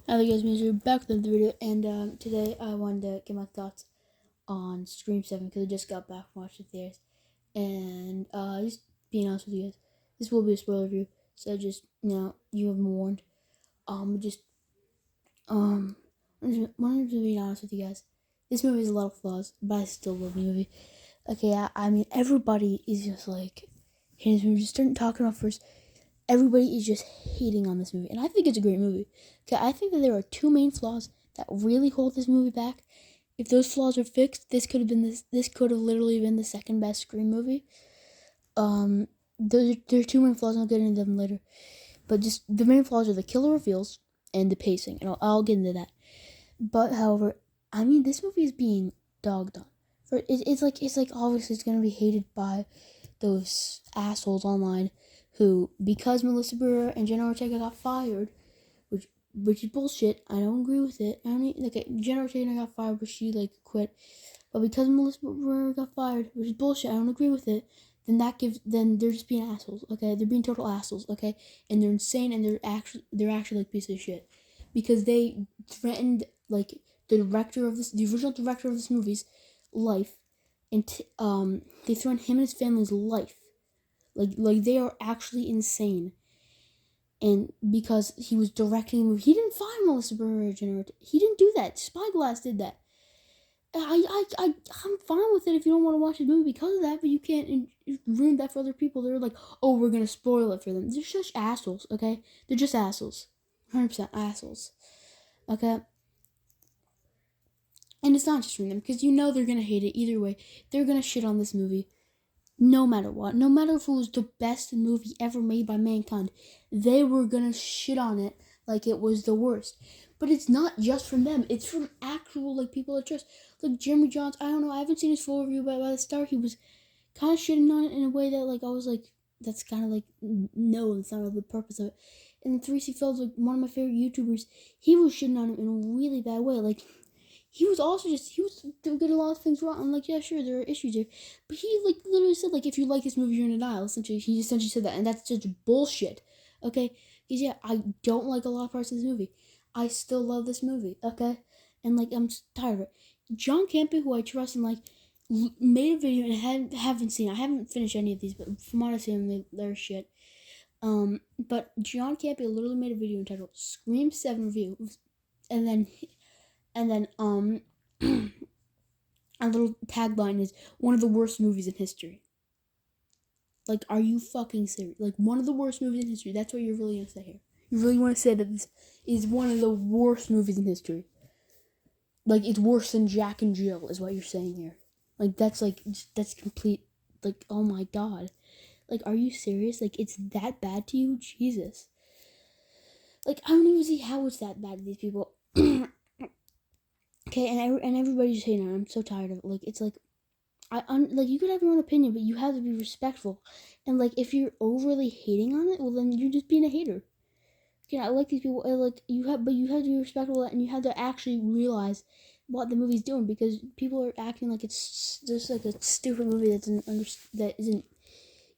Hello guys, we're back with the video, and today I wanted to get my thoughts on Scream 7 because I just got back from watching the theaters, and just being honest with you guys, this will be a spoiler review, so just, you have been warned. Just, I just wanted to be honest with you guys, this movie has a lot of flaws, but I still love the movie. Okay, I mean, everybody is just like, hey, this movie, just start talking about first. Everybody is just hating on this movie, and I think it's a great movie. Okay, I think that there are two main flaws that really hold this movie back. If those flaws are fixed, this could have been this. This could have literally been the second best Scream movie. There are two main flaws, and I'll get into them later. But just the main flaws are the killer reveals and the pacing, and I'll get into that. But however, I mean, this movie is being dogged on. It's like obviously it's gonna be hated by those assholes online who, because Melissa Brewer and Jenna Ortega got fired, which is bullshit. I don't agree with it. I don't even, okay, Jenna Ortega got fired, but she like quit. But because Melissa Brewer got fired, which is bullshit, I don't agree with it. Then they're just being assholes. Okay, they're being total assholes. Okay, and they're insane, and they're actually like pieces of shit because they threatened like the original director of this movie's life, and they threatened him and his family's life. Like they are actually insane. And because he was directing a movie, he didn't fire Melissa Benoist. He didn't do that. Spyglass did that. I'm fine with it if you don't want to watch the movie because of that, but you can't ruin that for other people. They're like, oh, we're gonna spoil it for them. They're just assholes, okay? They're just assholes, 100% assholes, okay? And it's not just from them because you know they're gonna hate it either way. They're gonna shit on this movie no matter what. No matter if it was the best movie ever made by mankind, they were gonna shit on it like it was the worst. But it's not just from them. It's from actual like people that trust. Like Jeremy Johns. I don't know. I haven't seen his full review, but by the start he was kind of shitting on it in a way that like I was like, that's kind of like no, that's not the purpose of it. And 3C Phillips, like one of my favorite YouTubers, he was shitting on him in a really bad way. Like he was also just he was doing a lot of things wrong. I'm like, yeah, sure, there are issues here, but he like literally said like, if you like this movie, you're in denial. Essentially, he essentially said that, and that's just bullshit. Okay, because yeah, I don't like a lot of parts of this movie. I still love this movie. Okay, and like I'm tired of it. John Campea, who I trust and like, made a video and haven't seen. I haven't finished any of these, but from what I've seen, they're shit. But John Campea literally made a video entitled "Scream 7 Review," and then a little tagline is one of the worst movies in history. Like, are you fucking serious? Like, one of the worst movies in history. That's what you're really gonna say here. You really want to say that this is one of the worst movies in history. Like, it's worse than Jack and Jill, is what you're saying here. Like, that's complete. Like, oh my god. Like, are you serious? Like, it's that bad to you? Jesus. Like, I don't even see how it's that bad to these people. Okay, and everybody's hating on it. I'm so tired of it. Like, it's like, like you could have your own opinion, but you have to be respectful. And like if you're overly hating on it, well then you're just being a hater. I like these people. Like you have to be respectful, and you have to actually realize what the movie's doing because people are acting like it's just like a stupid movie that isn't.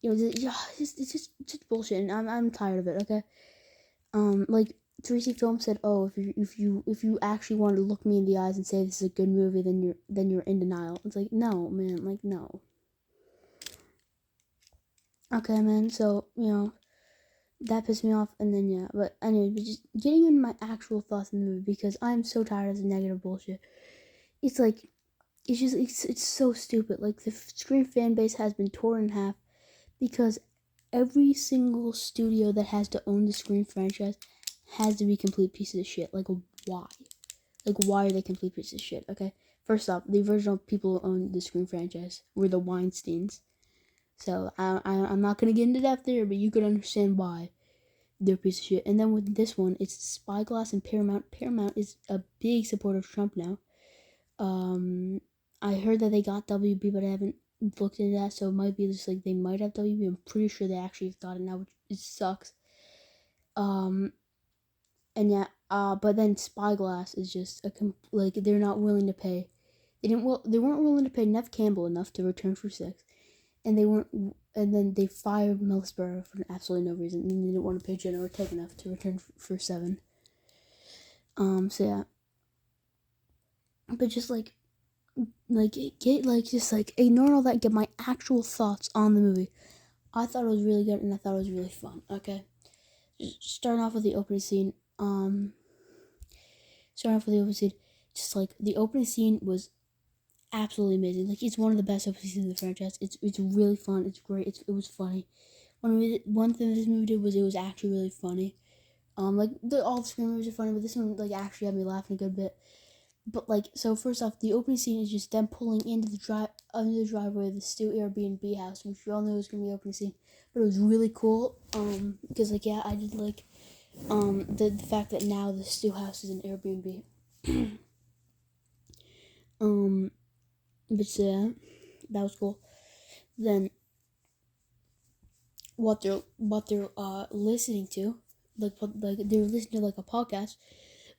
It's just bullshit, and I'm tired of it. Okay, like 3C Film said, oh, if you actually want to look me in the eyes and say this is a good movie, then you're in denial. It's like, no, man, like no. Okay, man. So that pissed me off, and then yeah. But anyway, just getting into my actual thoughts on the movie because I'm so tired of this negative bullshit. It's like it's so stupid. Like the Scream fan base has been torn in half because every single studio that has to own the Scream franchise has to be complete pieces of shit. Like why? Like why are they complete pieces of shit? Okay. First off, the original people who owned the Scream franchise were the Weinsteins. So I'm not gonna get into depth there, but you could understand why they're a piece of shit. And then with this one, it's Spyglass and Paramount. Paramount is a big supporter of Trump now. Um, I heard that they got WB, but I haven't looked into that, so it might be just like they might have WB. I'm pretty sure they actually have got it now, which it sucks. Um, and yeah, but then Spyglass is just like they're not willing to pay. They weren't willing to pay Nev Campbell enough to return for 6, and they weren't. And then they fired Melissa Barrera for absolutely no reason, and they didn't want to pay Jenna Ortega enough to return for 7. So yeah, but just get just ignore all that. Get my actual thoughts on the movie. I thought it was really good, and I thought it was really fun. Okay, just starting off with the opening scene. Starting off with the opening scene, just like the opening scene was absolutely amazing. Like it's one of the best opening scenes in the franchise. It's really fun. It's great. It was funny. One thing this movie did was it was actually really funny. Like all the Scream movies are funny, but this one like actually had me laughing a good bit. But like, so first off, the opening scene is just them pulling into the driveway of the Stu Airbnb house, which we all knew was gonna be the opening scene. But it was really cool, because like yeah, I did like, the fact that now the Stu house is an Airbnb. um, but yeah, that was cool. Then what they're listening to, like they're listening to like a podcast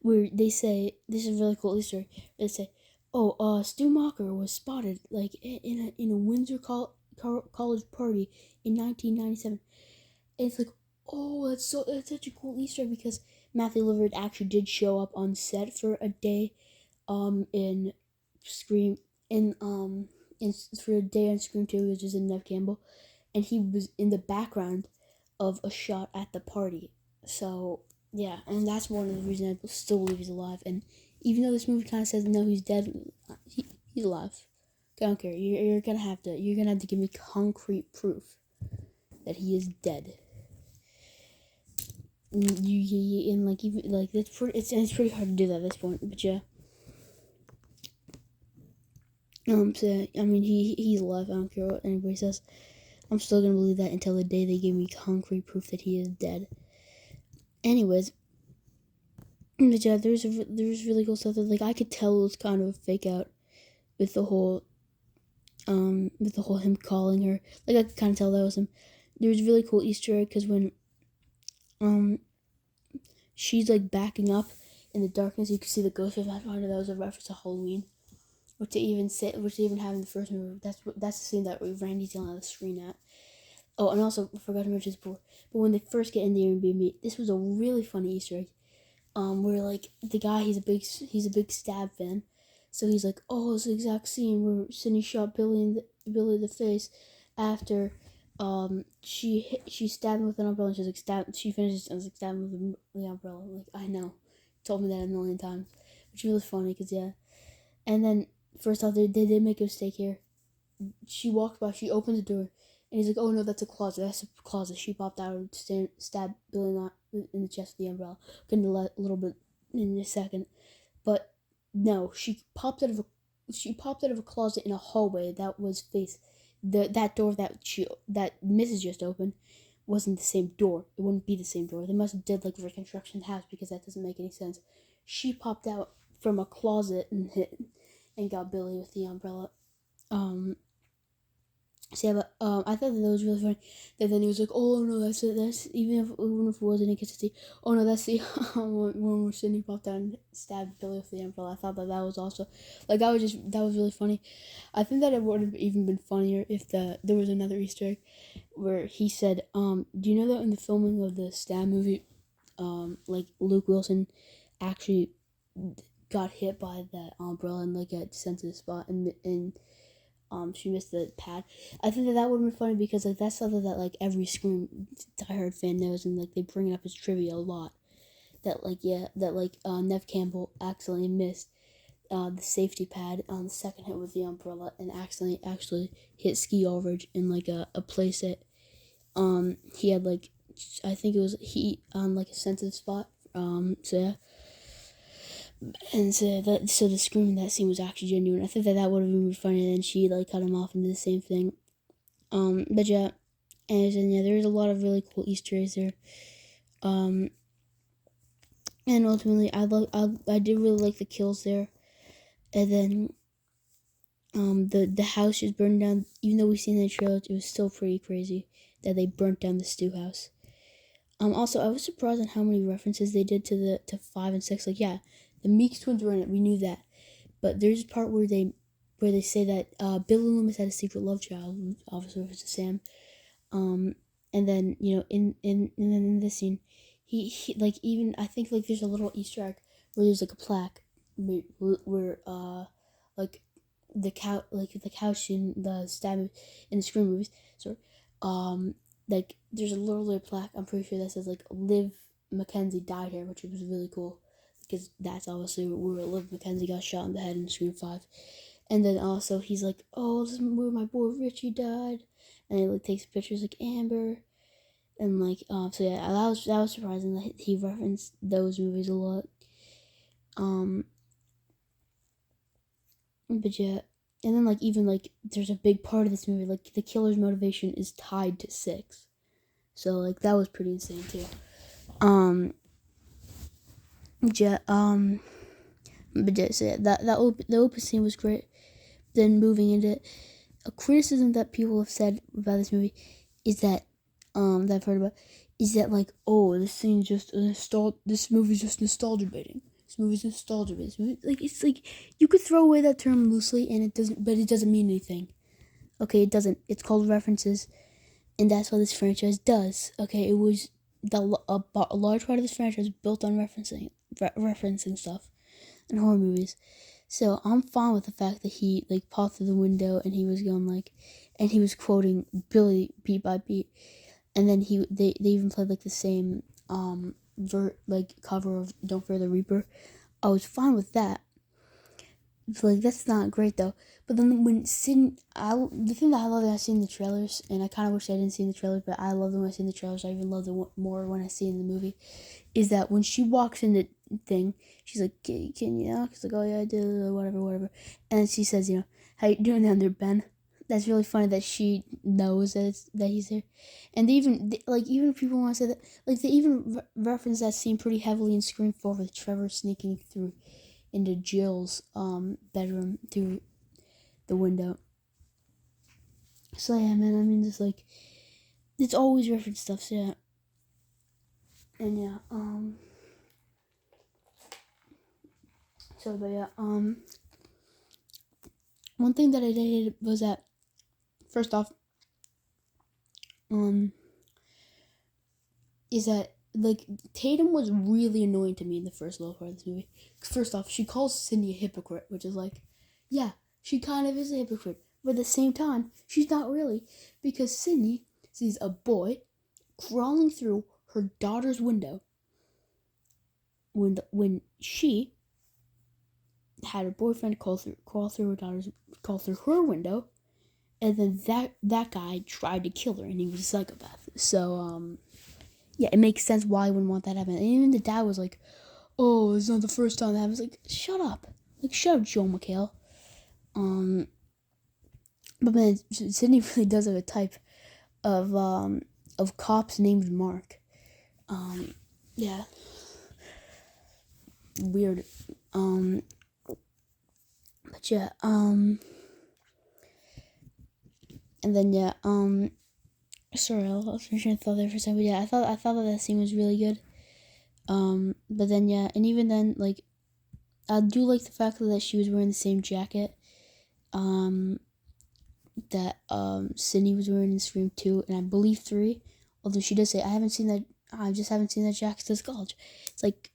where they say this is a really cool Easter egg. They say, "Oh, Stu Macher was spotted like in a Windsor College party in 1997." And it's like, oh, that's such a cool Easter egg because Matthew Lillard actually did show up on set for a day, in Scream in for a day on Scream 2, which is in Neve Campbell, and he was in the background of a shot at the party. So yeah, and that's one of the reasons I still believe he's alive. And even though this movie kind of says no, he's dead, he's alive. I don't care. You're gonna have to give me concrete proof that he is dead. And like even like it's pretty hard to do that at this point. But yeah. So I mean he's alive. I don't care what anybody says. I'm still gonna believe that until the day they give me concrete proof that he is dead. Anyways, but yeah, there's really cool stuff that like I could tell it was kind of a fake out with the whole him calling her. Like I could kind of tell that was him. There was a really cool Easter egg because when she's like backing up in the darkness, you can see the ghost of that. I know that was a reference to Halloween, which they even have in the first movie. That's the scene that Randy's yelling at the screen at. Oh, and also I forgot to mention this before, but when they first get in the Airbnb, this was a really funny Easter egg. Where like the guy, he's a big Stab fan, so he's like, oh, it's the exact scene where Sydney shot Billy in the face after she stabbed him with an umbrella. And she's like she finishes and like stabbed him with the umbrella. I'm like, I know, told me that a million times, which was really funny because yeah. And then first off, they did make a mistake here. She walked by, she opened the door, and he's like, "Oh no, that's a closet. That's a closet." She popped out and stabbed Billy in the chest with the umbrella. Couldn't a little bit in a second, but no, she popped out of a closet in a hallway that was that door that Mrs. just opened wasn't the same door. It wouldn't be the same door. They must have did like reconstruction house because that doesn't make any sense. She popped out from a closet and got Billy with the umbrella. So yeah, but I thought that was really funny. That then he was like, "Oh no, that's it. That's even if it wasn't inconsistency. Oh no, that's the when Sydney popped out and stabbed Billy with the umbrella." I thought that was also like that was really funny. I think that it would have even been funnier if there was another Easter egg where he said, "Do you know that in the filming of the Stab movie, like Luke Wilson actually got hit by that umbrella in like a sensitive spot and." She missed the pad. I think that would have been funny because like that's something that like every Scream diehard fan knows, and like they bring it up as trivia a lot. Neve Campbell accidentally missed the safety pad on the second hit with the umbrella and accidentally actually hit Ski Ulrich in like a place that he had like I think it was heat on like a sensitive spot. So yeah. And so the scream in that scene was actually genuine. I think that would have been really funny. And then she like cut him off and did the same thing. But yeah, and yeah, there's a lot of really cool Easter eggs there. And ultimately, I did really like the kills there. And then the house just burned down. Even though we've seen the trailer, it was still pretty crazy that they burnt down the Stu house. Also, I was surprised on how many references they did to 5 and 6. Like, yeah, the Meeks twins were in it. We knew that, but there's a part where they say that Billy Loomis had a secret love child. Obviously, it was Sam. And then in this scene, he like even I think like there's a little Easter egg where there's like a plaque where like the couch in the stab in the Scream movies. Sorry, like there's a little plaque. I'm pretty sure that says like Liv Mackenzie died here, which was really cool because that's obviously where Liv Mackenzie got shot in the head in Scream 5. And then also he's like, oh, this is where my boy Richie died, and he like takes pictures like Amber, and like so yeah, that was surprising that he referenced those movies a lot. But yeah, and then like even like there's a big part of this movie like the killer's motivation is tied to 6, so like that was pretty insane too. Yeah, but yeah, so yeah, the open scene was great. Then moving into a criticism that people have said about this movie is that that I've heard about is that like, oh, this movie's just nostalgia baiting. This movie's nostalgia baiting. Like it's like you could throw away that term loosely and it doesn't mean anything. Okay, it doesn't. It's called references, and that's what this franchise does. Okay, it was a large part of this franchise built on referencing stuff in horror movies. So I'm fine with the fact that he like popped through the window and he was going like, and he was quoting Billy beat by beat, and then they even played like the same cover of Don't Fear the Reaper. I was fine with that. So, like that's not great though. But then when the thing that I love that I see in the trailers, and I kind of wish I didn't see in the trailers, but I love them when I see in the trailers. I even love them more when I see in the movie. Is that when she walks in the thing, she's like, "Can you knock?" She's like, "Oh yeah, I did," whatever. And she says, "You know, how you doing down there, Ben?" That's really funny that she knows that he's there, and even if people want to say that, like they even reference that scene pretty heavily in Scream 4 with Trevor sneaking through into Jill's bedroom through the window. So yeah, man, I mean, just like it's always reference stuff. So yeah, and yeah, so but yeah, one thing that I did was that first off, is that like Tatum was really annoying to me in the first little part of this movie. First off, she calls Sydney a hypocrite, which is like, yeah, she kind of is a hypocrite, but at the same time, she's not really, because Sydney sees a boy crawling through her daughter's window when she had her boyfriend crawl through her window, and then that guy tried to kill her, and he was a psychopath. So yeah, it makes sense why I wouldn't want that to happen. And even the dad was like, "Oh, it's not the first time that happens." Like, shut up, Joe McHale. But man, Sydney really does have a type of cops named Mark. Yeah, weird. But yeah, and then yeah, sorry, I was trying to thought there for a second. But yeah, I thought that scene was really good. But then yeah, and even then, like, I do like the fact that she was wearing the same jacket, that Sydney was wearing in Scream 2, and I believe 3. Although she does say, I just haven't seen that jacket since college. It's like,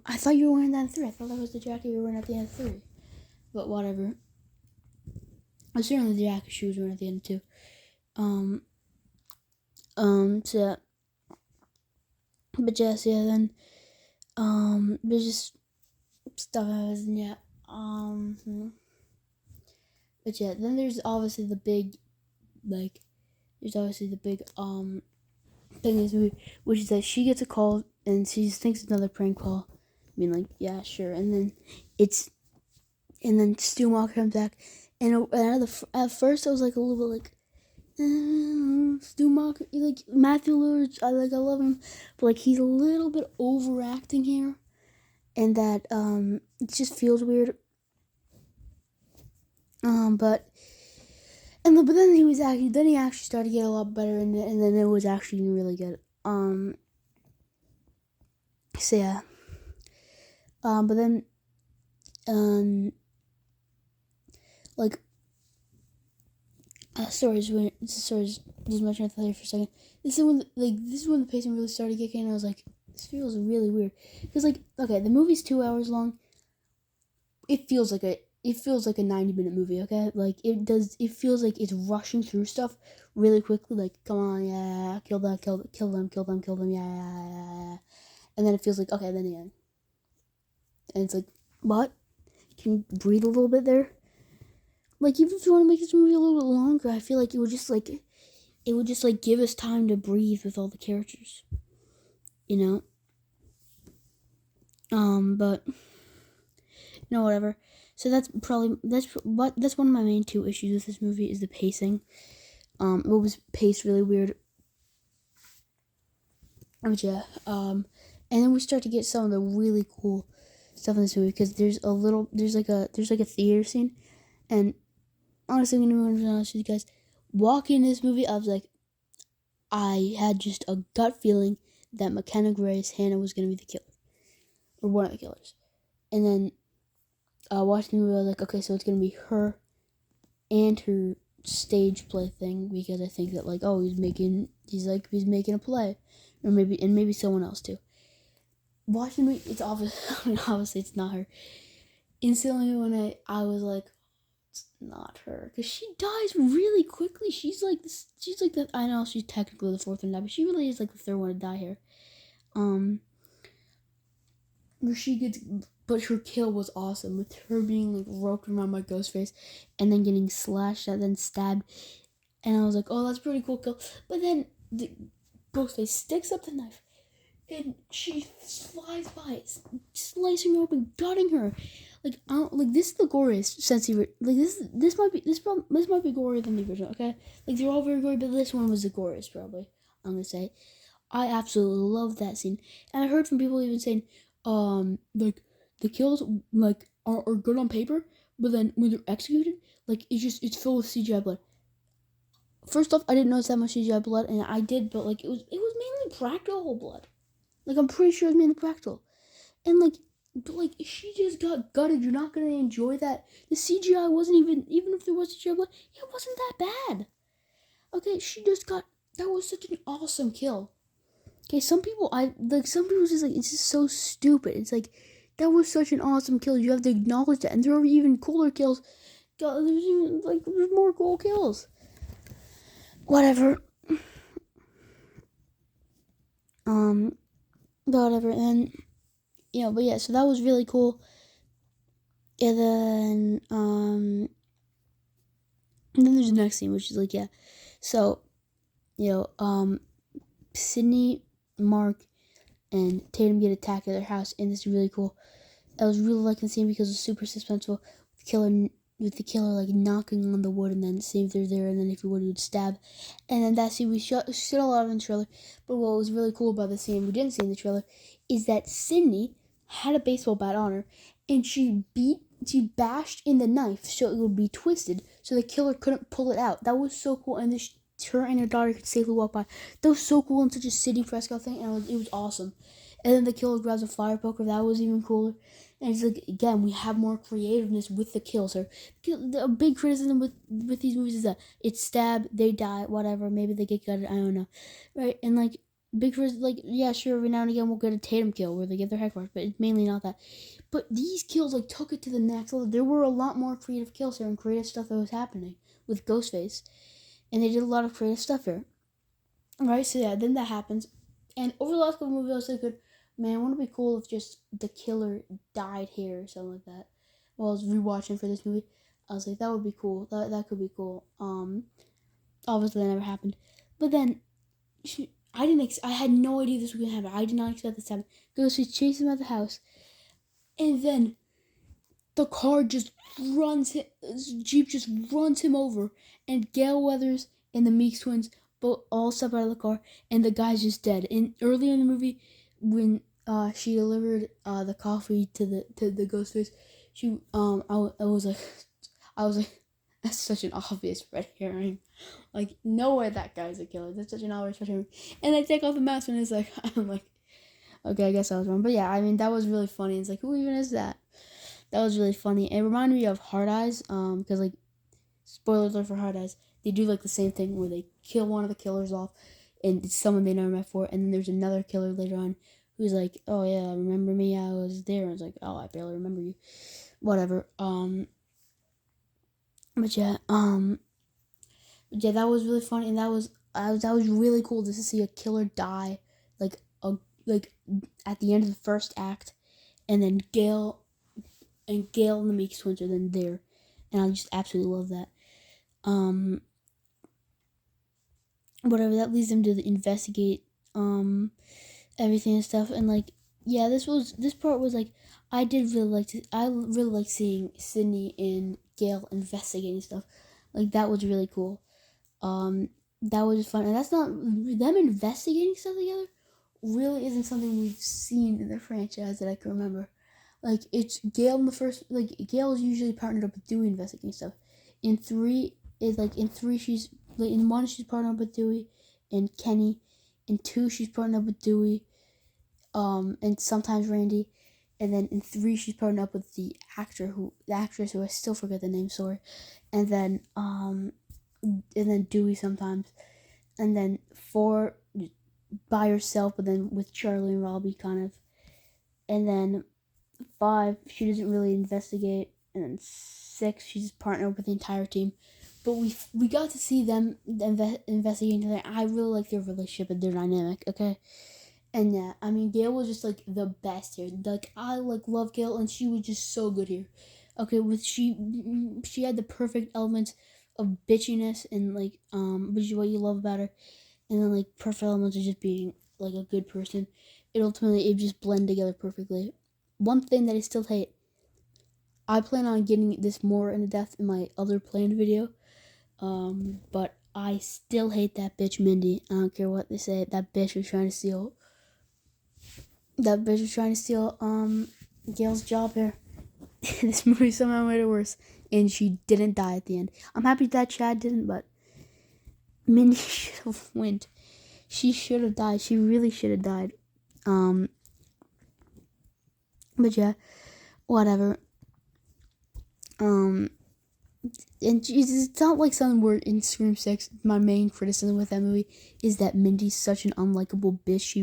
I thought you were wearing that in 3. I thought that was the jacket you were wearing at the end of 3. But whatever. It's certainly the jacket she was wearing at the end of 2. So, but yes, yeah, then, there's just stuff happens, and yeah, but yeah, then there's obviously the big, like, thing in this movie, which is that she gets a call, and she thinks it's another prank call. I mean, like, yeah, sure, and then Stu Macher comes back, and at first I was like a little bit like, Stu Macher, like Matthew Lillard, I love him, but like he's a little bit overacting here, and that it just feels weird. But then he actually started to get a lot better, and then it was actually really good. So yeah. But then like just my train of thought here for a second. This is when the pacing really started kicking in. I was like, This feels really weird. Because, like, okay, the movie's 2 hours long. It feels like a 90-minute movie, okay? Like, it feels like it's rushing through stuff really quickly. Like, come on, yeah, kill them, yeah. And then it feels like, okay, then the end. And it's like, what? Can you breathe a little bit there? Like, even if you want to make this movie a little bit longer, I feel like it would just give us time to breathe with all the characters, you know. But no, whatever. So that's one of my main two issues with this movie is the pacing. It was paced really weird. But yeah. And then we start to get some of the really cool stuff in this movie because there's like a theater scene, and honestly, I'm gonna be honest with you guys. Walking in this movie, I had just a gut feeling that McKenna Grace Hannah was gonna be the killer, or one of the killers. And then watching the movie, I was like, okay, so it's gonna be her and her stage play thing, because I think that, like, oh, he's making a play, or maybe someone else too. Watching the movie, it's obvious. I mean, obviously, it's not her. Instantly, when I was like, it's not her, because she dies really quickly. She's like this. She's like the. I know she's technically the fourth one to die, but she really is like the third one to die here. Where she gets, but her kill was awesome with her being like roped around by Ghostface, and then getting slashed at, then stabbed, and I was like, oh, that's a pretty cool kill. But then the Ghostface sticks up the knife, and she flies by, slicing her open, gutting her. Like, I don't, like, this is the goriest since like this might be gorier than the original. Okay, like, they're all very gory, but this one was the goriest probably. I'm gonna say, I absolutely love that scene, and I heard from people even saying, like, the kills like are good on paper, but then when they're executed, like, it's filled with CGI blood. First off, I didn't notice that much CGI blood, and I did, but like, it was mainly practical blood. Like, I'm pretty sure it's mainly practical. And like, but like, she just got gutted. You're not gonna enjoy that. The CGI wasn't even if there was CGI blood, it wasn't that bad. Okay, that was such an awesome kill. Okay, some people just like, it's just so stupid. It's like, that was such an awesome kill. You have to acknowledge that. And there are even cooler kills. There's more cool kills. Whatever. Whatever. And but yeah, so that was really cool. And then there's the next scene, which is like, yeah. So, Sydney, Mark, and Tatum get attacked at their house, and this is really cool. I was really liking the scene because it was super suspenseful. With the killer like knocking on the wood, and then see if they're there, and then if he would stab. And then that scene we shot a lot in the trailer. But what was really cool about the scene we didn't see in the trailer is that Sydney had a baseball bat on her, and she bashed in the knife so it would be twisted, so the killer couldn't pull it out. That was so cool, and her and her daughter could safely walk by. That was so cool, and such a Sidney Prescott thing, and it was awesome. And then the killer grabs a fire poker. That was even cooler. And it's like, again, we have more creativeness with the kills. A big criticism with these movies is that it's stab, they die, whatever. Maybe they get gutted. I don't know, right? And like, big criticism, like, yeah, sure, every now and again we'll get a Tatum kill where they get their head crushed, but it's mainly not that. But these kills like took it to the next level. There were a lot more creative kills here and creative stuff that was happening with Ghostface, and they did a lot of creative stuff here. Right, so yeah, then that happens, and over the last couple movies, I was thinking, man, wouldn't it be cool if just the killer died here or something like that? While I was rewatching for this movie, I was like, that would be cool. That could be cool. Obviously that never happened, but then I had no idea this was gonna happen. I did not expect this to happen. Ghostface chases him out the house, and then the car just Jeep just runs him over, and Gale Weathers and the Meeks twins both all step out of the car, and the guy's just dead. And earlier in the movie, when she delivered the coffee to the Ghostface, I was like, that's such an obvious red herring. Like, no way that guy's a killer. That's such an obvious red herring. And I take off the mask, and it's like, I'm like, okay, I guess I was wrong. But yeah, I mean, that was really funny. It's like, who even is that? That was really funny. It reminded me of Hard Eyes, because, like, spoiler alert for Hard Eyes, they do, like, the same thing where they kill one of the killers off, and it's someone they never met before, and then there's another killer later on who's like, oh yeah, remember me? I was there. And it's like, oh, I barely remember you. Whatever. But yeah, that was really funny, and that was really cool just to see a killer die, like a like at the end of the first act, and then Gale and the Meek Twins are then there, and I just absolutely love that. Um, Whatever, that leads them to investigate everything and stuff, and like yeah, this part was like I really like seeing Sydney and Gale investigating stuff, like that was really cool. Um, that was fun, and that's not them investigating stuff together. Really isn't something we've seen in the franchise that I can remember. Like it's Gale in the first. Like Gale is usually partnered up with Dewey investigating stuff. In three she's like in one she's partnered up with Dewey and Kenny. In two she's partnered up with Dewey, and sometimes Randy. And then in three she's partnered up with the actress who I still forget the name. Sorry, and then Dewey sometimes, and then four by herself, but then with Charlie and Robbie kind of, and then five she doesn't really investigate, and then six she's partnered with the entire team. But we got to see them investigating together. I really like their relationship and their dynamic. Okay, and yeah, I mean Gale was just like the best here. Like I like love Gale, and she was just so good here. Okay, with she had the perfect elements of bitchiness and like which is what you love about her, and then like perfect elements of just being like a good person. It just blend together perfectly. One thing that I still hate, I plan on getting this more into depth in my other planned video. But I still hate that bitch Mindy. I don't care what they say. That bitch was trying to steal. That bitch was trying to steal Gail's job here. This movie somehow made it worse, and she didn't die at the end. I'm happy that Chad didn't, but Mindy should have went. She should have died. She really should have died. Um, but yeah, whatever. Um, and it's not like something where in Scream 6, my main criticism with that movie is that Mindy's such an unlikable bitch.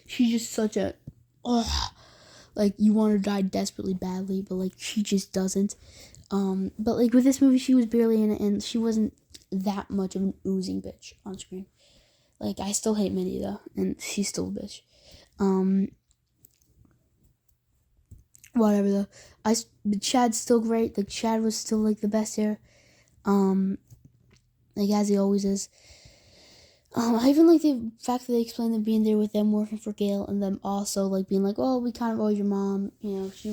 She's just such a, ugh, like you want her to die desperately badly, but like she just doesn't. But like with this movie, she was barely in it, and she wasn't that much of an oozing bitch on screen. Like I still hate Mindy though, and she's still a bitch. Um, Whatever though. Chad's still great. Like Chad was still like the best here. Like as he always is. I even like the fact that they explained them being there with them working for Gale, and them also like being like, oh, we kind of owe your mom. You know, she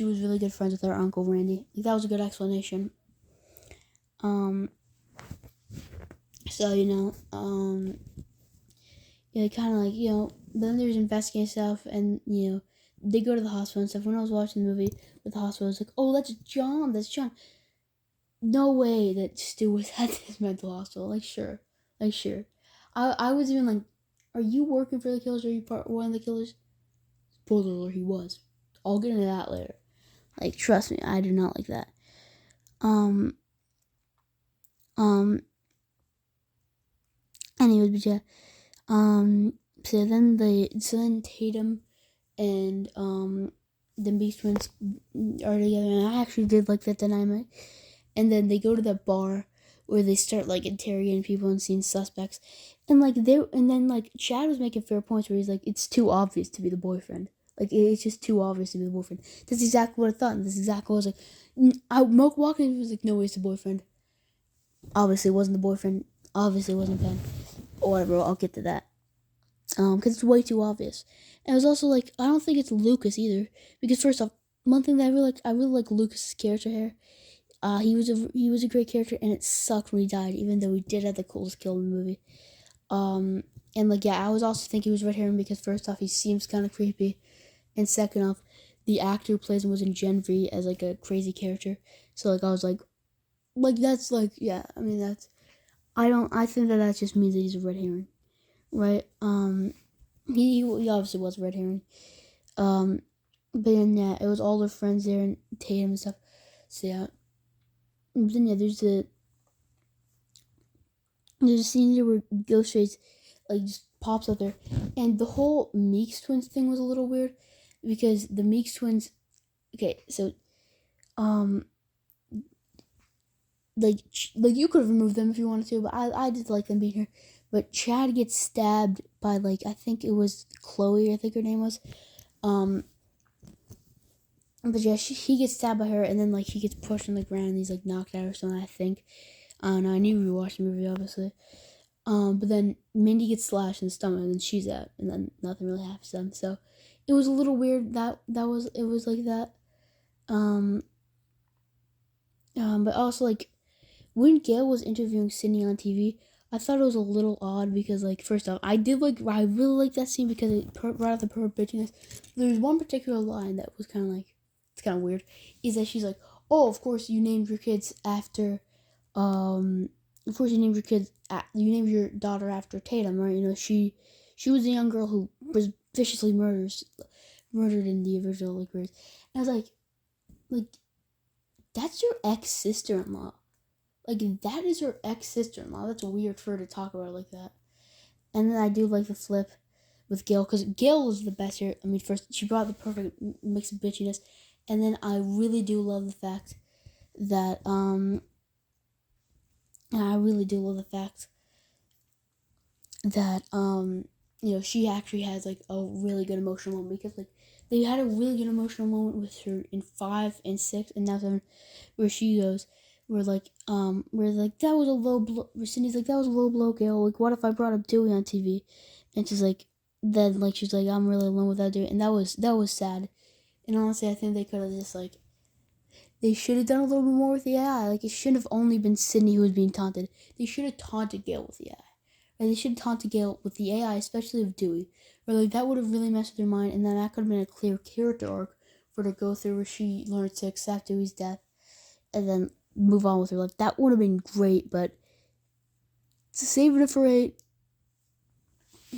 was really good friends with her uncle Randy. Like, that was a good explanation. So yeah, kind of like but then there's investigating stuff, and they go to the hospital and stuff. When I was watching the movie with the hospital, I was like, oh, that's John. That's John. No way that Stu was at this mental hospital. Like sure. I was even like, are you working for the killers? Or are you part one of the killers? Spoiler alert, he was. I'll get into that later. Like, trust me, I do not like that. Um, um, Anyways, but yeah. So then Tatum and the Beast Twins are together, and I actually did like that dynamic. And then they go to the bar where they start like interrogating people and seeing suspects, and then Chad was making fair points where he's like, it's too obvious to be the boyfriend. Like it's just too obvious to be the boyfriend. That's exactly what I thought. And that's exactly what I was like. Moke Watkins was like, no, it's the boyfriend. Obviously, it wasn't the boyfriend. Obviously, it wasn't Ben. Or whatever. I'll get to that. Because it's way too obvious. And it was also like, I don't think it's Lucas either. Because first off, one thing that I really like Lucas's character here. He was a great character, and it sucked when he died, even though he did have the coolest kill in the movie. And like yeah, I was also thinking he was red herring because first off, he seems kind of creepy, and second off, the actor who plays him was in Gen V as like a crazy character. So like I was like that's like yeah. I mean that's I think that just means that he's a red herring, right? He obviously was a red herring. But then yeah, it was all their friends there and Tatum and stuff. So yeah. But then yeah, there's a scene there where Ghostface like just pops up there. And the whole Meeks twins thing was a little weird because the Meeks twins. Okay, so like you could have removed them if you wanted to, but I did like them being here. But Chad gets stabbed by like I think it was Chloe, I think her name was. But yeah, he gets stabbed by her, and then like he gets pushed on the ground, and he's like knocked out or something. I think. I don't know. I need to rewatch the movie, obviously. But then Mindy gets slashed in the stomach, and then she's out, and then nothing really happens to them. So it was a little weird that it was like that. But also like when Gail was interviewing Sydney on TV, I thought it was a little odd because like first off, I really like that scene because it brought out the her bitchiness. There's one particular line that was kind of like it's kind of weird, is that she's like, oh, of course you named your kids after, of course you named your daughter after Tatum, right? You know she was a young girl who was viciously murdered in the original like race. And I was like that's your ex-sister-in-law. Like, that is her ex-sister-in-law. That's weird for her to talk about it like that. And then I do like the flip with Gail, because Gail was the best here. I mean, first, she brought the perfect mix of bitchiness. And then I really do love the fact that, you know, she actually has, like, a really good emotional moment. Because, like, they had a really good emotional moment with her in 5 and 6 and now 7, where she goes, where that was a low blow. Cindy's like, that was a low blow, Gail. Like, what if I brought up Dewey on TV? And she's like, I'm really alone without Dewey. And that was sad. And honestly, I think they could have just like, they should have done a little bit more with the AI. Like, it shouldn't have only been Sydney who was being taunted. They should have taunted Gail with the AI. Or they should have taunted Gail with the AI, especially of Dewey. Or like that would have really messed with her mind, and then that could have been a clear character arc for her to go through, where she learned to accept Dewey's death, and then move on with her life. That would have been great, but to save it for 8,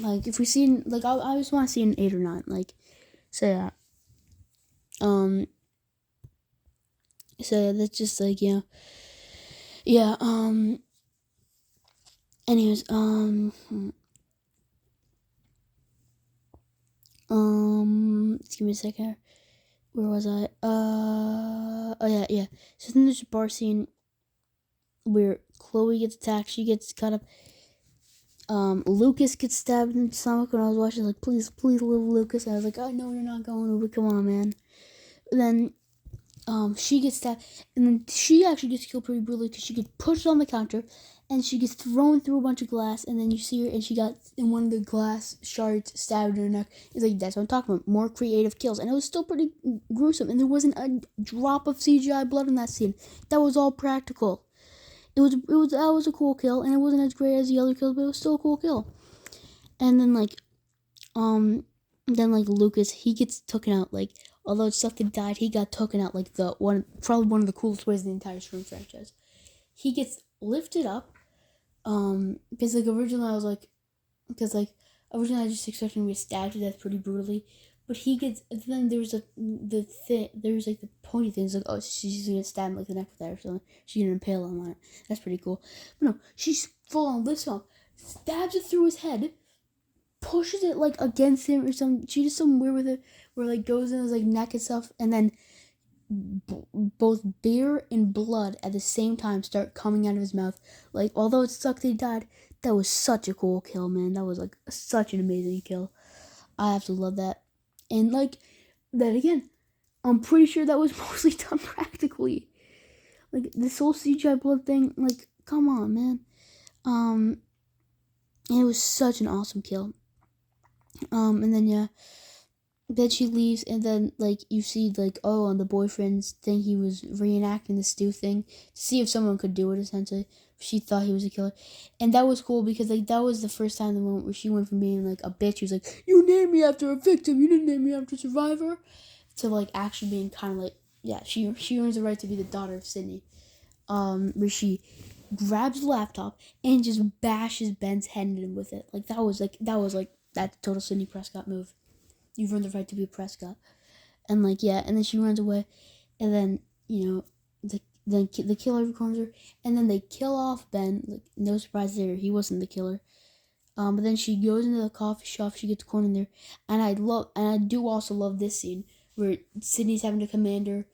like if we see, like I just want to see an 8 or 9, like so yeah. So yeah, that's just like yeah. Anyways, just give me a second. Where was I? Oh yeah. So then there's a bar scene where Chloe gets attacked. She gets cut up. Lucas gets stabbed in the stomach when I was watching. Like, please, live, Lucas. And I was like, oh no, you're not going over. Come on, man. And then, she gets stabbed, and then she actually gets killed pretty brutally because she gets pushed on the counter, and she gets thrown through a bunch of glass, and then you see her, and she got in one of the glass shards stabbed in her neck. It's like, that's what I'm talking about. More creative kills, and it was still pretty gruesome, and there wasn't a drop of CGI blood in that scene. That was all practical. That was a cool kill, and it wasn't as great as the other kills, but it was still a cool kill. And then Lucas, he gets taken out, like, although Sucker died, he got taken out like probably one of the coolest ways in the entire Scream franchise. He gets lifted up, because like originally I just expected him to get stabbed to death pretty brutally, but he gets, then there's like the pointy things, like, oh, she's gonna stab him like the neck with that or something. She's gonna impale him on it. That's pretty cool. But no, she's full on lifts him up, stabs it through his head, pushes it like against him or something. She does something weird with it, where like goes in his like neck and stuff, and then both beer and blood at the same time start coming out of his mouth. Like, although it sucked that he died, that was such a cool kill, man. That was like such an amazing kill. I absolutely love that. And like that again, I'm pretty sure that was mostly done practically. Like this whole CGI blood thing, like, come on, man. And it was such an awesome kill. And then yeah, then she leaves, and then like you see like, oh, on the boyfriend's thing, he was reenacting the stew thing to see if someone could do it. Essentially, she thought he was a killer, and that was cool because like that was the first time, the moment where she went from being like a bitch, she was like, you named me after a victim, you didn't name me after a survivor, to like actually being kind of like, yeah, she earns the right to be the daughter of Sydney. Where she grabs the laptop and just bashes Ben's head in with it. Like that was that total Sydney Prescott move. You've earned the right to be a Prescott. And like, yeah, and then she runs away, and then, you know, the killer corners her, and then they kill off Ben. Like, no surprise there, he wasn't the killer. But then she goes into the coffee shop. She gets corn in there, and I do also love this scene where Sydney's having to command her,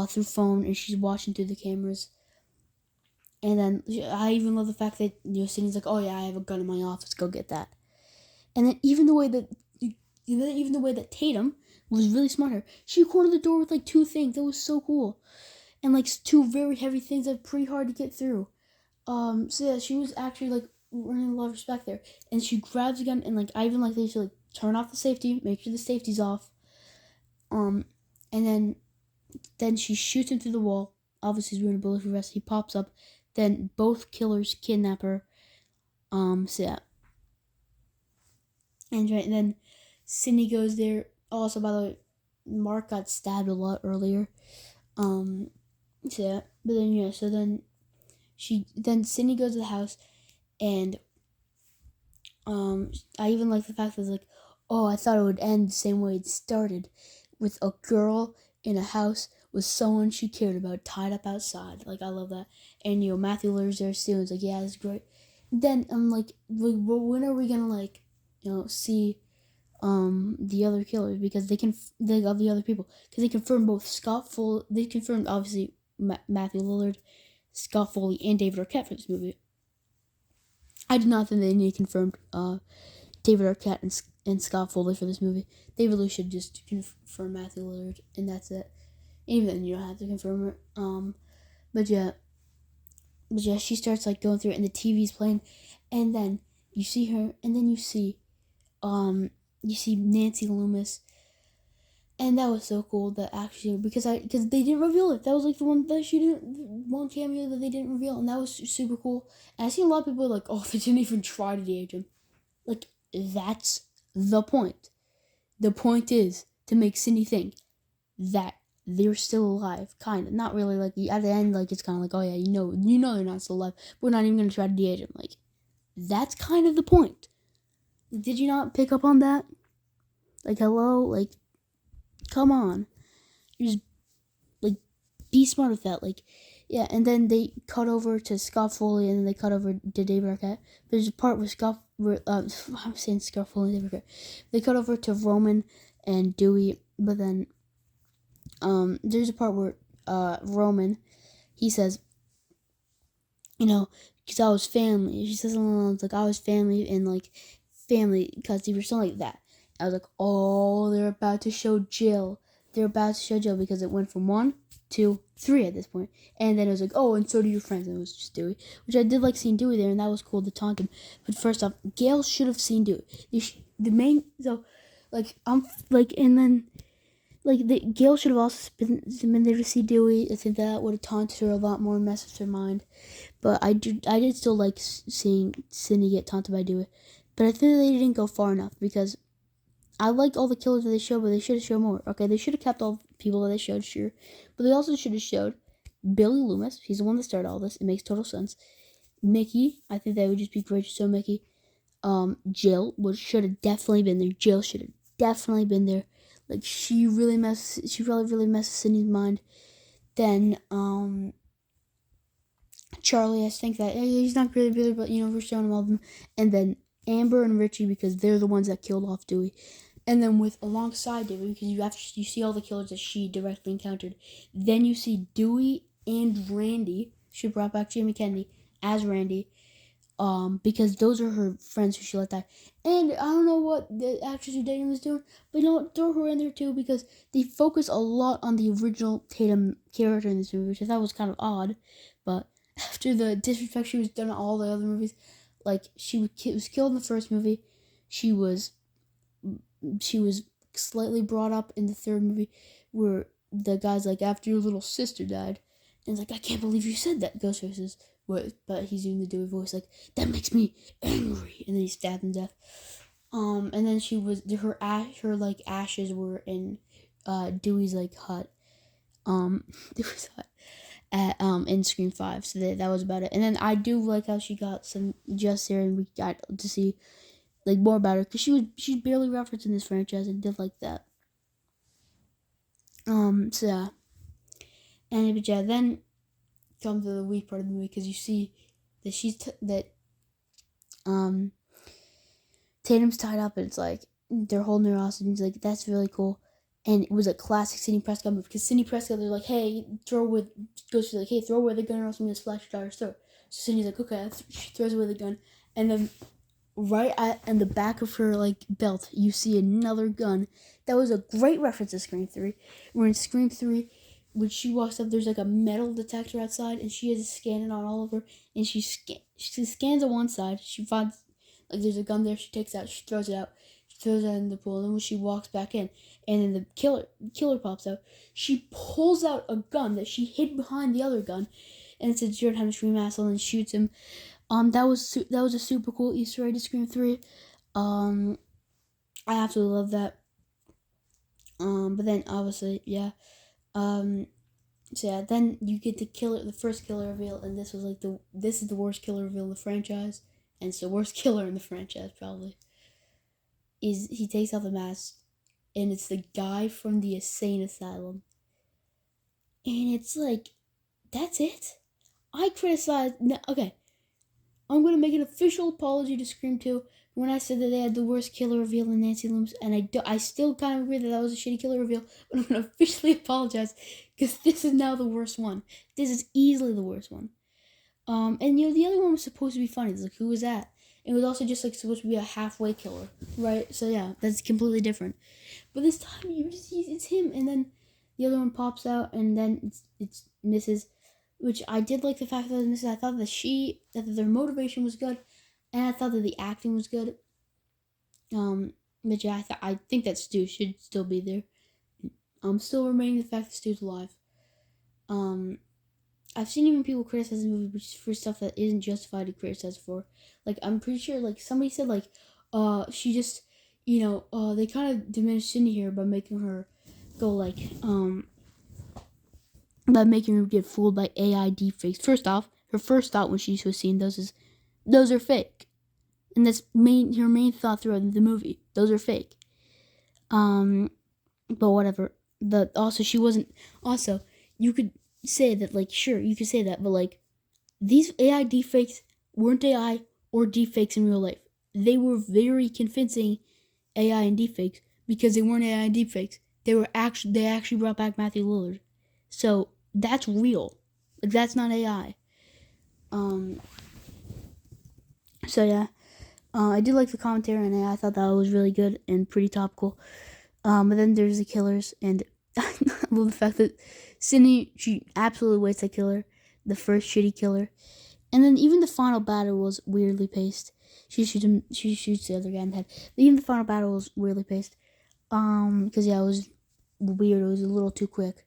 through phone, and she's watching through the cameras. And then I even love the fact that Sydney's like, "Oh yeah, I have a gun in my office. Go get that." And then even the way that Tatum was really smart here, she cornered the door with like two things. That was so cool, and like two very heavy things that are pretty hard to get through. So yeah, she was actually like earning a lot of respect there. And she grabs a gun and like I even like they should like turn off the safety, make sure the safety's off. And then she shoots him through the wall. Obviously, he's wearing a bulletproof vest. He pops up. Then both killers kidnap her. So yeah. And then Sydney goes there. Also, by the way, Mark got stabbed a lot earlier. So yeah. But then yeah, so then Sydney goes to the house, and I even like the fact that it's like, oh, I thought it would end the same way it started, with a girl in a house with someone she cared about tied up outside. Like I love that. And Matthew Lillard's there still. It's like, yeah, it's great. Then I'm like, when are we gonna like, see the other killers, because they of the other people, because they confirmed both Scott Foley. They confirmed obviously Matthew Lillard, Scott Foley, and David Arquette for this movie. I did not think they needed confirmed David Arquette and Scott Foley for this movie. They really should just confirm Matthew Lillard, and that's it. Even then, you don't have to confirm it. But yeah, she starts like going through it, and the TV's playing, and then you see her, and then you see Nancy Loomis, and that was so cool that actually because they didn't reveal it. That was like the one cameo that they didn't reveal, and that was super cool. And I see a lot of people like, oh, they didn't even try to de-age him. Like, that's the point. The point is to make Sydney think that they're still alive, kind of. Not really, like, at the end, like, it's kind of like, oh yeah, you know they're not still alive. We're not even going to try to de-age them. Like, that's kind of the point. Did you not pick up on that? Like, hello? Like, come on. You just, like, be smart with that. Like, yeah, and then they cut over to Scott Foley, and then they cut over to David Arquette. There's a part where I'm saying Scott Foley and David Arquette. They cut over to Roman and Dewey, but then there's a part where Roman, he says, because I was family. She says something like, I was family, and like family because they were something like that. I was like, oh, they're about to show Jill. Because it went from 1, 2, 3 at this point. And then it was like, oh, and so do your friends. And it was just Dewey. Which I did like seeing Dewey there, and that was cool to taunt him. But first off, Gail should have seen Dewey. Gail should have also been there to see Dewey. I think that would have taunted her a lot more and messed with her mind. But I did still like seeing Sydney get taunted by Dewey. But I think they didn't go far enough, because I liked all the killers that they showed, but they should have showed more. Okay, they should have kept all the people that they showed, sure. But they also should have showed Billy Loomis. He's the one that started all this. It makes total sense. Mickey, I think that would just be great to show Mickey. Jill should have definitely been there. Jill should have definitely been there. Like, she really messes Sydney's mind. Then, Charlie, I think that he's not really, but we're showing him all of them. And then Amber and Richie, because they're the ones that killed off Dewey. And then alongside Dewey, because you see all the killers that she directly encountered. Then you see Dewey and Randy. She brought back Jamie Kennedy as Randy, because those are her friends who she let die. And I don't know what the actress who Tatum was doing, but throw her in there too, because they focus a lot on the original Tatum character in this movie, which I thought was kind of odd. But after the disrespect she was done in all the other movies, like she was killed in the first movie, she was slightly brought up in the third movie, where the guy's like, after your little sister died, and it's like, I can't believe you said that. Ghostface says, what? But he's doing the Dewey voice, like, that makes me angry, and then he stabbed him to death. And then her ashes were in Dewey's like hut, Dewey's hut at in Scream 5. So that was about it. And then I do like how she got some just there, and we got to see like more about her, because she's barely referenced in this franchise, and did like that. So yeah. And yeah, then comes to the weak part of the movie, because you see that Tatum's tied up, and it's like they're holding her hostage. And he's like, "That's really cool." And it was a classic Sidney Prescott move because Sidney Prescott, they're like, "Hey, throw with," goes to like, "Hey, throw away the gun, or else I'm gonna splash your daughter's throat." So Sidney's like, "Okay," she throws away the gun, and then right at in the back of her like belt, you see another gun. That was a great reference to Scream 3. We're in Scream 3. When she walks up, there's like a metal detector outside, and she has a scanning on all of her. And she scans on one side. She finds like there's a gun there. She takes it out. She throws it out. She throws it in the pool. And then when she walks back in, and then the killer pops out. She pulls out a gun that she hid behind the other gun, and says, "Jared had a Scream asshole," and shoots him. That was a super cool Easter egg to Scream 3. I absolutely love that. But then obviously, yeah. So yeah, then you get the first killer reveal, and this was like this is the worst killer reveal in the franchise, and it's the worst killer in the franchise probably. Is he takes off the mask, and it's the guy from the insane asylum, and it's like, that's it. I criticized. No, okay, I'm going to make an official apology to Scream 2 when I said that they had the worst killer reveal in Nancy Loomis, and I still kind of agree that was a shitty killer reveal, but I'm going to officially apologize because this is now the worst one. This is easily the worst one. And the other one was supposed to be funny. It's like, who was that? It was also just like supposed to be a halfway killer, right? So yeah, that's completely different. But this time it's him, and then the other one pops out, and then it's Mrs., which I did like the fact that Mrs. I thought that their motivation was good, and I thought that the acting was good. But yeah, I think that Stu should still be there. Still remaining the fact that Stu's alive. I've seen even people criticize the movie for stuff that isn't justified to criticize for. Like, I'm pretty sure, like, somebody said, like, she just, they kind of diminished Cindy here by making her go, like, by making her get fooled by AI deepfakes. First off, her first thought when she was seeing those is, those are fake. And that's her main thought throughout the movie. Those are fake. But whatever. She wasn't, also, you could say that, like, sure, you could say that, but, like, these AI deepfakes weren't AI or deepfakes in real life. They were very convincing AI and deepfakes because they weren't AI and deepfakes. They actually brought back Matthew Lillard. So that's real. Like, that's not AI. So yeah. I did like the commentary on AI. I thought that was really good and pretty topical. But then there's the killers, and I love the fact that Sydney, she absolutely waits that killer, the first shitty killer. And then even the final battle was weirdly paced. She shoots the other guy in the head. But even the final battle was weirdly paced. Because yeah, it was weird. It was a little too quick.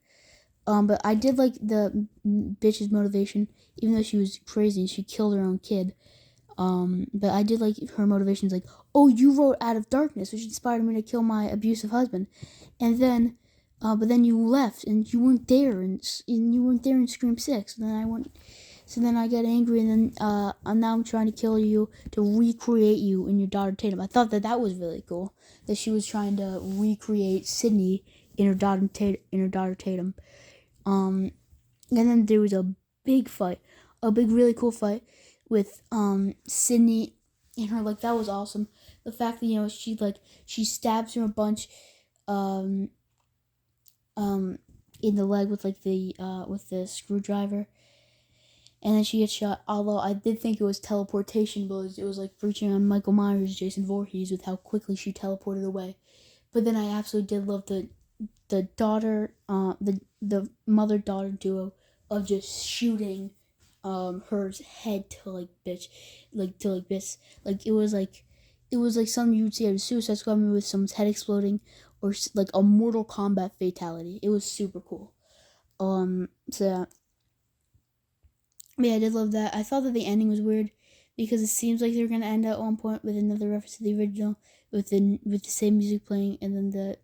But I did like the bitch's motivation, even though she was crazy and she killed her own kid. But I did like her motivations, like, "Oh, you wrote Out of Darkness, which inspired me to kill my abusive husband," and then, but then you left and you weren't there, and you weren't there in Scream 6. So then I got angry, and then now I'm trying to kill you to recreate you in your daughter Tatum. I thought that was really cool, that she was trying to recreate Sydney in her daughter Tatum. And then there was a big fight, a big really cool fight with Sydney and her. Like, that was awesome. The fact that she stabs her a bunch in the leg with the screwdriver, and then she gets shot. Although I did think it was teleportation, but it was like reaching on Michael Myers, Jason Voorhees, with how quickly she teleported away. But then I absolutely did love the daughter, the mother daughter duo of just shooting her head to bits. Like, it was like something you would see at a Suicide Squad movie with someone's head exploding, or like a Mortal Kombat fatality. It was super cool. So yeah, I did love that. I thought that the ending was weird because it seems like they're gonna end at one point with another reference to the original with the same music playing, and then the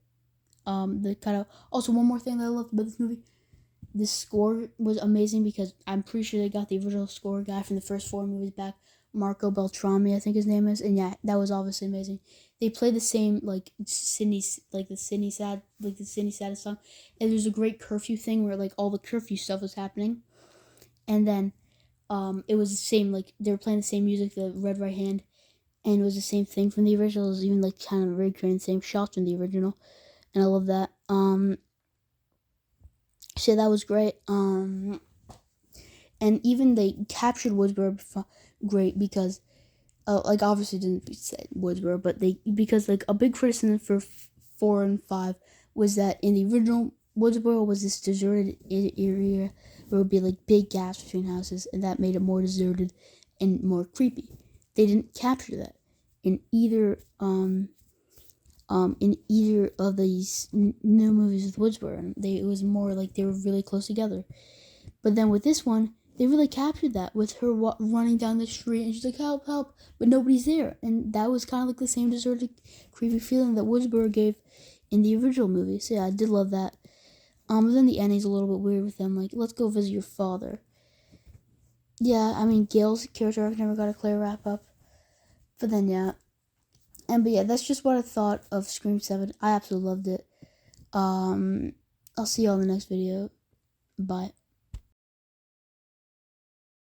cutout. Also, one more thing that I loved about this movie, the score was amazing because I'm pretty sure they got the original score guy from the first 4 movies back, Marco Beltrami, I think his name is, and yeah, that was obviously amazing. They played the same the Sydney Saddest song, and there's a great curfew thing where all the curfew stuff was happening, and then it was the same, they were playing the same music, the Red Right Hand, and it was the same thing from the original. It was even like kind of recreating the same shots from the original, and I love that. So that was great. And even they captured Woodsboro great because, like obviously didn't say Woodsboro, but they because like a big criticism for 4 and 5 was that in the original Woodsboro was this deserted area where it would be like big gaps between houses, and that made it more deserted and more creepy. They didn't capture that in either of these new movies with Woodsboro. It was more like they were really close together. But then with this one, they really captured that with her running down the street and she's like, help, help, but nobody's there. And that was kind of like the same deserted, creepy feeling that Woodsboro gave in the original movie. So yeah, I did love that. But then the ending's a little bit weird with them, like, let's go visit your father. Yeah, I mean, Gail's character arc never got a clear wrap up. But then, yeah. But yeah, that's just what I thought of Scream 7. I absolutely loved it. I'll see y'all in the next video. Bye.